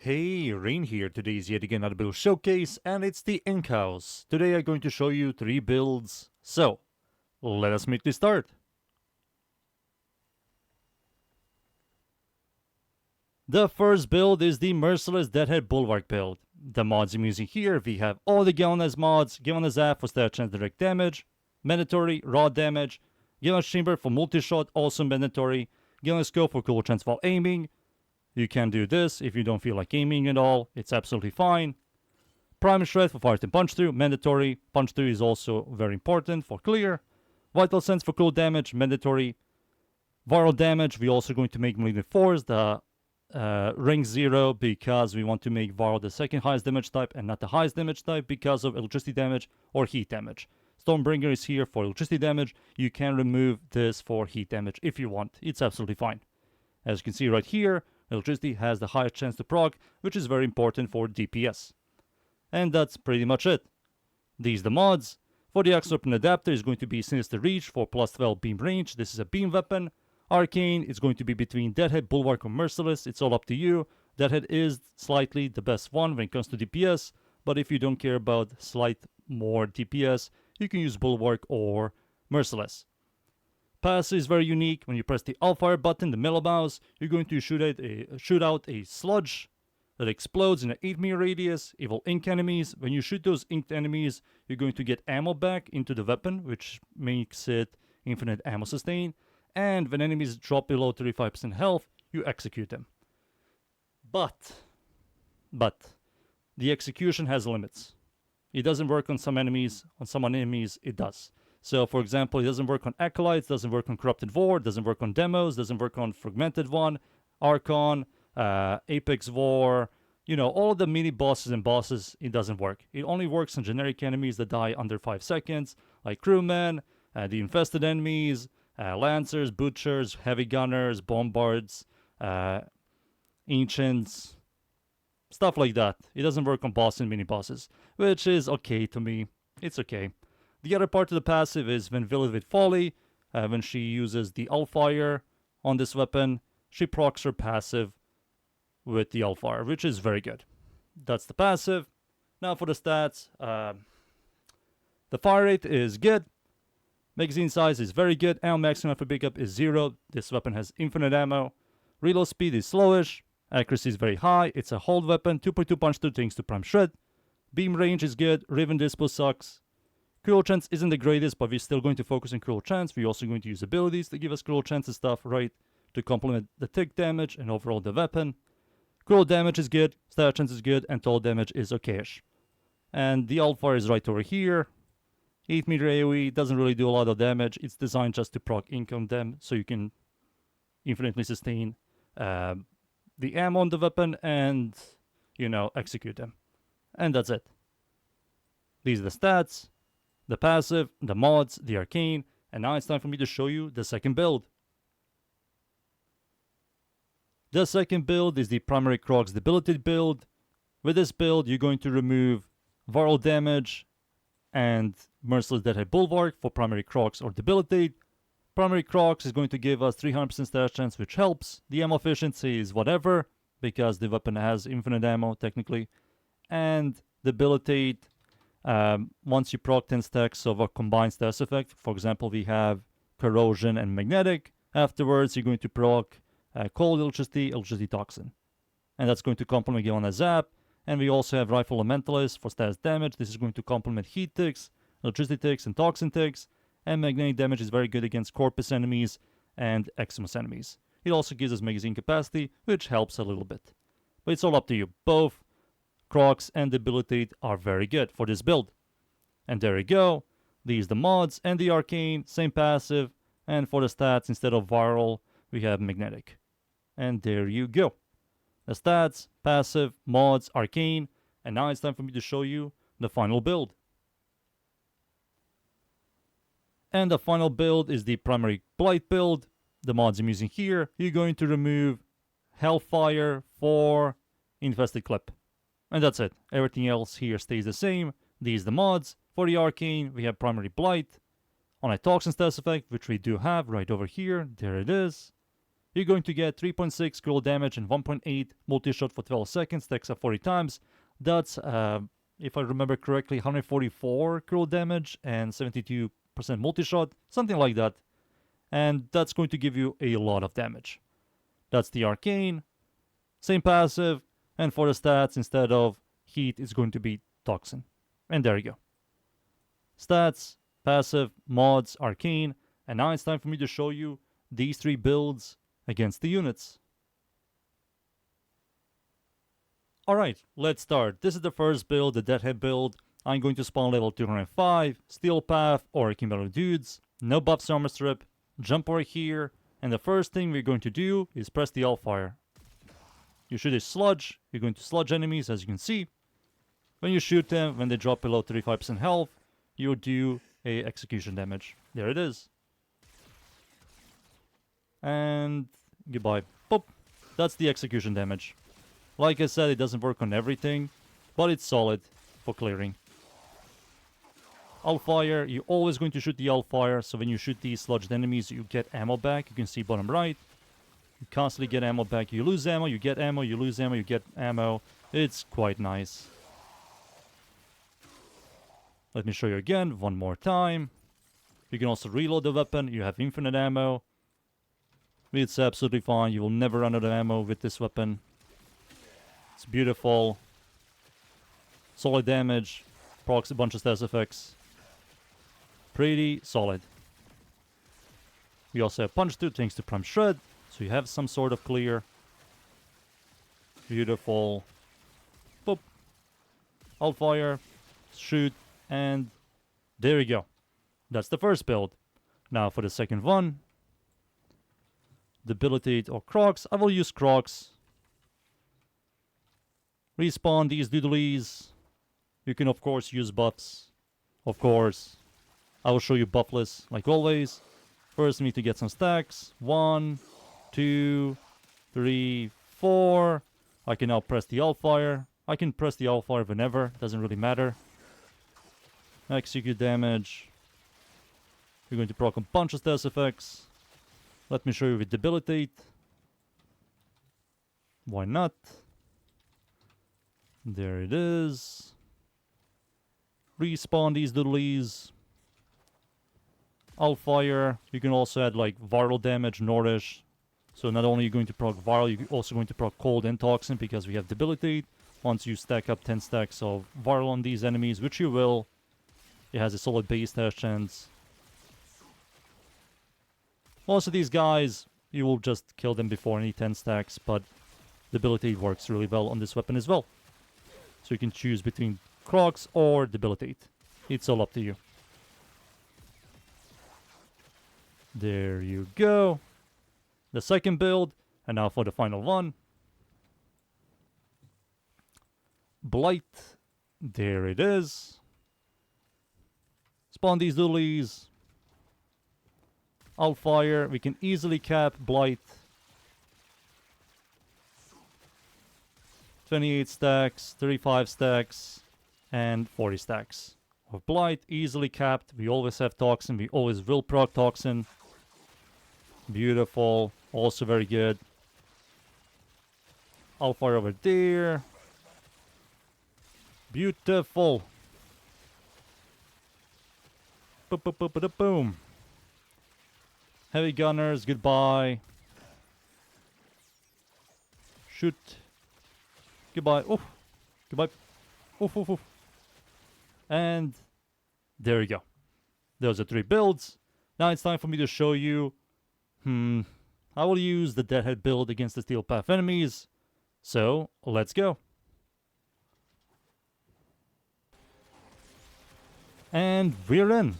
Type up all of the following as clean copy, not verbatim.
Hey, Rain here. Today is yet again another build showcase, and it's the Enkaus. Today I'm going to show you 3 builds. So, let us make this start. The first build is the Merciless Deadhead Bulwark build. The mods I'm using here, we have all the Galvanized mods, Galvanized Zap for stat chance direct damage, mandatory raw damage, Galvanized Chamber for multi-shot, also mandatory, Galvanized Scope for cool chance while aiming. You can do this if you don't feel like aiming at all, it's absolutely fine. Prime Shred for fire and punch through, mandatory. Punch through is also very important for clear. Vital Sense for cool damage, mandatory. Viral damage, we're also going to make Malignant Force, the rank 0, because we want to make Viral the second highest damage type and not the highest damage type because of electricity damage or heat damage. Stormbringer is here for electricity damage. You can remove this for heat damage if you want. It's absolutely fine. As you can see right here, electricity has the highest chance to proc, which is very important for DPS. And that's pretty much it. These are the mods. For the Axle Weapon Adapter is going to be Sinister Reach for plus 12 beam range. This is a beam weapon. Arcane is going to be between Deadhead, Bulwark, or Merciless. It's all up to you. Deadhead is slightly the best one when it comes to DPS, but if you don't care about slight more DPS, you can use Bulwark or Merciless. Passive is very unique. When you press the All-Fire button, the middle mouse, you're going to shoot out a sludge that explodes in an 8-meter radius. Evil ink enemies. When you shoot those inked enemies, you're going to get ammo back into the weapon, which makes it infinite ammo sustain. And when enemies drop below 35% health, you execute them. But, the execution has limits. It doesn't work on some enemies. On some enemies, it does. So, for example, it doesn't work on Acolytes, doesn't work on Corrupted War, doesn't work on Demos, doesn't work on Fragmented One, Archon, Apex War, all of the mini bosses and bosses, it doesn't work. It only works on generic enemies that die under 5 seconds, like Crewmen, the Infested enemies, Lancers, Butchers, Heavy Gunners, Bombards, Ancients, stuff like that. It doesn't work on boss and mini bosses, which is okay to me. It's okay. The other part of the passive is when Village with Folly, when she uses the All-Fire on this weapon, she procs her passive with the All-Fire, which is very good. That's the passive. Now for the stats, the fire rate is good. Magazine size is very good. Ammo maximum for pickup is 0. This weapon has infinite ammo. Reload speed is slowish. Accuracy is very high. It's a hold weapon. 2.2 punch through thanks to Prime Shred. Beam range is good. Riven Dispo sucks. Cruel Chance isn't the greatest, but we're still going to focus on Cruel Chance. We're also going to use abilities to give us Cruel Chance and stuff, right? To complement the tick damage and overall the weapon. Cruel damage is good. Stat chance is good. And total damage is okayish. And the All-Fire is right over here. 8-meter AoE doesn't really do a lot of damage. It's designed just to proc income them so you can infinitely sustain the ammo on the weapon and, execute them. And that's it. These are the stats, the passive, the mods, the arcane, and now it's time for me to show you the second build. The second build is the primary Crux debilitated build. With this build, you're going to remove viral damage and Merciless Deadhead Bulwark for primary Crux or debilitate. Primary Crux is going to give us 300% stat chance, which helps. The ammo efficiency is whatever, because the weapon has infinite ammo, technically. And debilitate, once you proc 10 stacks of a combined status effect, for example, we have Corrosion and Magnetic. Afterwards, you're going to proc Cold Electricity, Electricity Toxin. And that's going to complement Galvanized Zap. And we also have Rifle Elementalist for status damage. This is going to complement Heat Ticks, Electricity Ticks, and Toxin Ticks. And Magnetic damage is very good against Corpus enemies and Eximus enemies. It also gives us magazine capacity, which helps a little bit. But it's all up to you. Both Crux and Debilitate are very good for this build. And there you go. These are the mods and the arcane, same passive. And for the stats, instead of viral, we have magnetic. And there you go. The stats, passive, mods, arcane, and now it's time for me to show you the final build. And the final build is the primary Blight build. The mods I'm using here, you're going to remove Hellfire for Infested Clip. And that's it. Everything else here stays the same. These are the mods. For the arcane, we have primary Blight. On a Toxin status effect, which we do have right over here. There it is. you're going to get 3.6 critical damage and 1.8 multi-shot for 12 seconds, stacks up 40 times. That's, if I remember correctly, 144 critical damage and 72% multi-shot, something like that. And that's going to give you a lot of damage. That's the Arcane, same passive, and for the stats, instead of heat, it's going to be Toxin. And there you go. Stats, passive, mods, Arcane, and now it's time for me to show you these 3 builds against the units. Alright, let's start. This is the first build, the Deadhead build. I'm going to spawn level 205, Steel Path, or Kimberly Dudes, no buffs armor strip, jump over here, and the first thing we're going to do is press the Hellfire. You shoot a sludge, you're going to sludge enemies, as you can see. When you shoot them, when they drop below 35% health, you'll do a execution damage. There it is. And goodbye. Boop. That's the execution damage. Like I said, it doesn't work on everything, but it's solid for clearing. Hellfire, you're always going to shoot the Hellfire, so when you shoot these sludged enemies, you get ammo back. You can see bottom right. You constantly get ammo back. You lose ammo, you get ammo, you lose ammo, you get ammo. It's quite nice. Let me show you again, one more time. You can also reload the weapon. You have infinite ammo. It's absolutely fine. You will never run out of ammo with this weapon. It's beautiful. Solid damage. Procs a bunch of stats effects. Pretty solid. We also have Punch 2 thanks to Prime Shred. So you have some sort of clear. Beautiful. Boop. Hellfire. Shoot. And there you go. That's the first build. Now for the second one. Debilitate or Crux. I will use Crux. Respawn these doodlies. You can of course use buffs. Of course. I will show you buffless like always. First we need to get some stacks. 1, 2, 3, 4. I can now press the Hellfire. I can press the Hellfire whenever. Doesn't really matter. Execute damage. You're going to proc a bunch of stats effects. Let me show you with Debilitate. Why not? There it is. Respawn these doodlies. Hellfire. You can also add like viral damage, Nordish. So not only are you going to proc viral, you're also going to proc cold and toxin because we have Debilitate. Once you stack up 10 stacks of viral on these enemies, which you will, it has a solid base dash chance. Most of these guys, you will just kill them before any 10 stacks, but Debilitate works really well on this weapon as well. So you can choose between Crux or Debilitate. It's all up to you. There you go. The second build, and now for the final one. Blight. There it is. Spawn these doodlies. Hellfire. We can easily cap Blight. 28 stacks, 35 stacks, and 40 stacks. With Blight, easily capped. We always have Toxin. We always will proc Toxin. Beautiful. Also very good. Hellfire over there. Beautiful. Boom, boom, boom, boom, boom. Heavy gunners, goodbye. Shoot. Goodbye. Oh, goodbye. Oof, oof, oof. And there you go. Those are 3 builds. Now it's time for me to show you. I will use the Deadhead build against the Steel Path enemies. So, let's go. And we're in.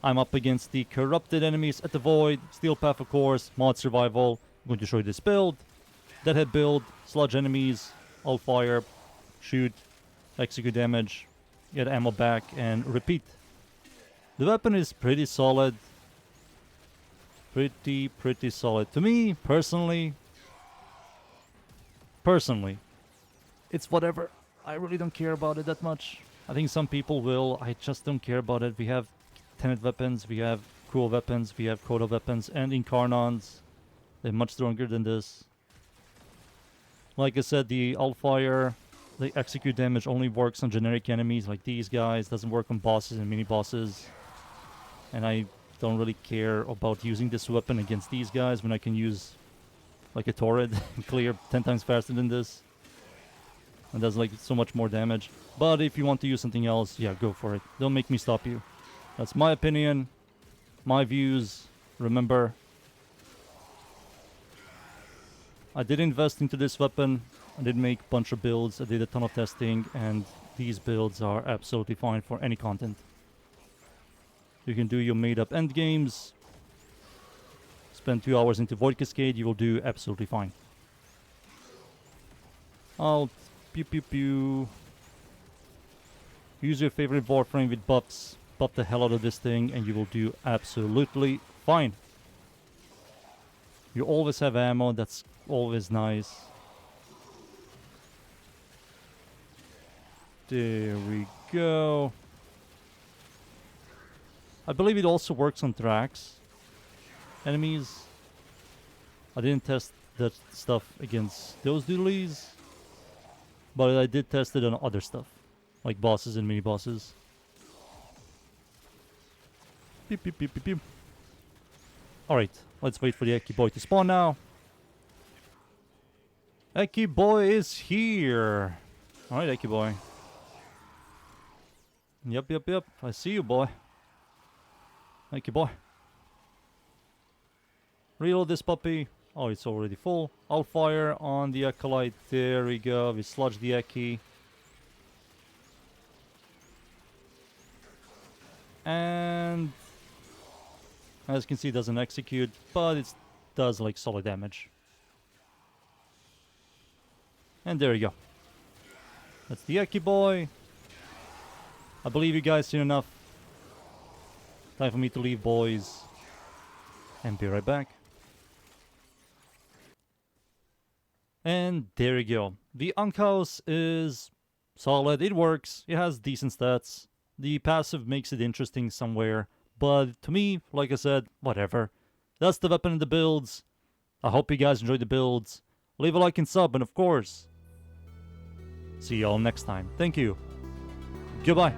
I'm up against the corrupted enemies at the Void, Steel Path of course, Mod Survival. I'm going to show you this build. Deadhead build, sludge enemies, Hellfire, shoot, execute damage, get ammo back, and repeat. The weapon is pretty solid. Pretty solid. To me, personally, it's whatever. I really don't care about it that much. I think some people will. I just don't care about it. We have Tenet weapons, we have cool weapons, we have Coda weapons, and Incarnons. They're much stronger than this. Like I said, the Allfire, the execute damage only works on generic enemies like these guys. Doesn't work on bosses and mini-bosses. And I don't really care about using this weapon against these guys when I can use like a turret and clear 10 times faster than this. And does like so much more damage. But if you want to use something else, yeah, go for it. Don't make me stop you. That's my opinion, my views. Remember, I did invest into this weapon. I did make a bunch of builds. I did a ton of testing, and these builds are absolutely fine for any content. You can do your made-up end games. Spend 2 hours into Void Cascade, you will do absolutely fine. I'll pew pew pew. Use your favorite Warframe with buffs. Buff the hell out of this thing, and you will do absolutely fine. You always have ammo, that's always nice. There we go. I believe it also works on Thrax enemies. I didn't test that stuff against those doodlies, but I did test it on other stuff, like bosses and mini-bosses. Beep, beep, beep, beep, beep. Alright, let's wait for the Eki Boy to spawn now. Eki Boy is here! Alright, Eki Boy. Yep, yep, yep. I see you, boy. Eki Boy. Reload this puppy. Oh, it's already full. I'll fire on the Acolyte. There we go. We sludge the Eki. And as you can see, it doesn't execute, but it does like solid damage. And there you go. That's the Eki Boy. I believe you guys seen enough. Time for me to leave, boys. And be right back. And there you go. The Enkaus is solid. It works. It has decent stats. The passive makes it interesting somewhere. But to me, like I said, whatever. That's the weapon in the builds. I hope you guys enjoyed the builds. Leave a like and sub, and of course, see y'all next time. Thank you. Goodbye.